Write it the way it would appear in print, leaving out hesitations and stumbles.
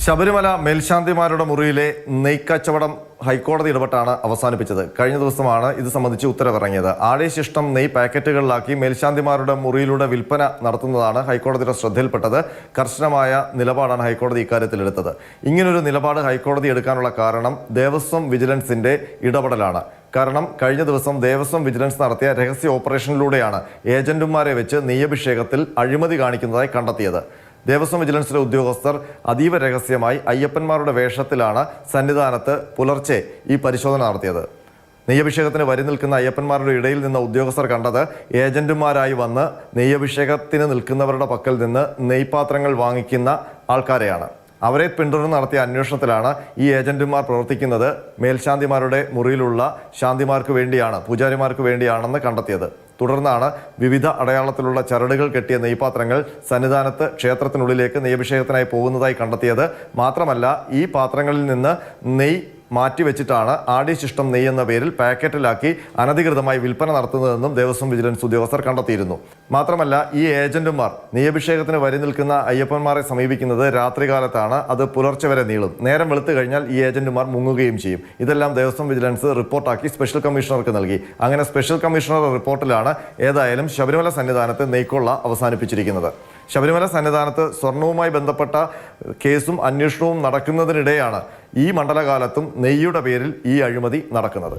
ശബരിമല മേൽശാന്തിമാരുടെ മുറിയിലെ നെയ്ക്കച്ചവടം ഹൈക്കോടതി ഇടപെട്ടാണ് അവസാനിപ്പിച്ചത്. കഴിഞ്ഞ ദിവസമാണ് ഇത് സംബന്ധിച്ച് ഉത്തരവിറങ്ങിയത്. ആഴശിഷ്ടം നെയ് പാക്കറ്റുകളിലാക്കി മേൽശാന്തിമാരുടെ മുറിയിലൂടെ വിൽപ്പന നടത്തുന്നതാണ് ഹൈക്കോടതിയുടെ ശ്രദ്ധയിൽപ്പെട്ടത്. കർശനമായ നിലപാടാണ് ഹൈക്കോടതി ഇക്കാര്യത്തിൽ എടുത്തത്. ഇങ്ങനൊരു നിലപാട് ഹൈക്കോടതി എടുക്കാനുള്ള കാരണം ദേവസ്വം വിജിലൻസിന്റെ ഇടപെടലാണ്. കാരണം കഴിഞ്ഞ ദിവസം ദേവസ്വം വിജിലൻസ് നടത്തിയ രഹസ്യ ഓപ്പറേഷനിലൂടെയാണ് ഏജന്റുമാരെ വെച്ച് നെയ്യഭിഷേകത്തിൽ അഴിമതി കാണിക്കുന്നതായി കണ്ടെത്തിയത്. ദേവസ്വം വിജിലൻസിലെ ഉദ്യോഗസ്ഥർ അതീവ രഹസ്യമായി അയ്യപ്പന്മാരുടെ വേഷത്തിലാണ് സന്നിധാനത്ത് പുലർച്ചെ ഈ പരിശോധന നടത്തിയത്. നെയ്യഭിഷേകത്തിന് വരി നിൽക്കുന്ന അയ്യപ്പന്മാരുടെ ഇടയിൽ നിന്ന് ഉദ്യോഗസ്ഥർ കണ്ടത് ഏജന്റുമാരായി വന്ന് നെയ്യഭിഷേകത്തിന് നിൽക്കുന്നവരുടെ പക്കൽ നിന്ന് നെയ്പാത്രങ്ങൾ വാങ്ങിക്കുന്ന ആൾക്കാരെയാണ്. അവരെ പിന്തുടർന്ന് നടത്തിയ അന്വേഷണത്തിലാണ് ഈ ഏജന്റുമാർ പ്രവർത്തിക്കുന്നത് മേൽശാന്തിമാരുടെ മുറിയിലുള്ള ശാന്തിമാർക്ക് വേണ്ടിയാണ്, പൂജാരിമാർക്ക് വേണ്ടിയാണെന്ന് കണ്ടെത്തിയത്. തുടർന്നാണ് വിവിധ അടയാളത്തിലുള്ള ചരടുകൾ കെട്ടിയ നെയ്പാത്രങ്ങൾ സന്നിധാനത്ത് ക്ഷേത്രത്തിനുള്ളിലേക്ക് നെയ്യഭിഷേകത്തിനായി പോകുന്നതായി കണ്ടെത്തിയത്. മാത്രമല്ല, ഈ പാത്രങ്ങളിൽ നിന്ന് നെയ്യ് മാറ്റിവെച്ചിട്ടാണ് ആടിശിഷ്ടം നെയ്യ് എന്ന പേരിൽ പാക്കറ്റിലാക്കി അനധികൃതമായി വിൽപ്പന നടത്തുന്നതെന്നും ദേവസ്വം വിജിലൻസ് ഉദ്യോഗസ്ഥർ കണ്ടെത്തിയിരുന്നു. മാത്രമല്ല, ഈ ഏജന്റുമാർ നെയ്യഭിഷേകത്തിന് വരി നിൽക്കുന്ന അയ്യപ്പന്മാരെ സമീപിക്കുന്നത് രാത്രികാലത്താണ്. അത് പുലർച്ചെ വരെ നീളും. നേരം വെളുത്തു കഴിഞ്ഞാൽ ഈ ഏജന്റുമാർ മുങ്ങുകയും ചെയ്യും. ഇതെല്ലാം ദേവസ്വം വിജിലൻസ് റിപ്പോർട്ടാക്കി സ്പെഷ്യൽ കമ്മീഷണർക്ക് നൽകി. അങ്ങനെ സ്പെഷ്യൽ കമ്മീഷണറുടെ റിപ്പോർട്ടിലാണ് ഏതായാലും ശബരിമല സന്നിധാനത്ത് നെയ്ക്കൊള്ള അവസാനിപ്പിച്ചിരിക്കുന്നത്. ശബരിമല സന്നിധാനത്ത് സ്വർണവുമായി ബന്ധപ്പെട്ട കേസും അന്വേഷണവും നടക്കുന്നതിനിടെയാണ് ഈ മണ്ഡലകാലത്തും നെയ്യുടെ പേരിൽ ഈ അഴിമതി നടക്കുന്നത്.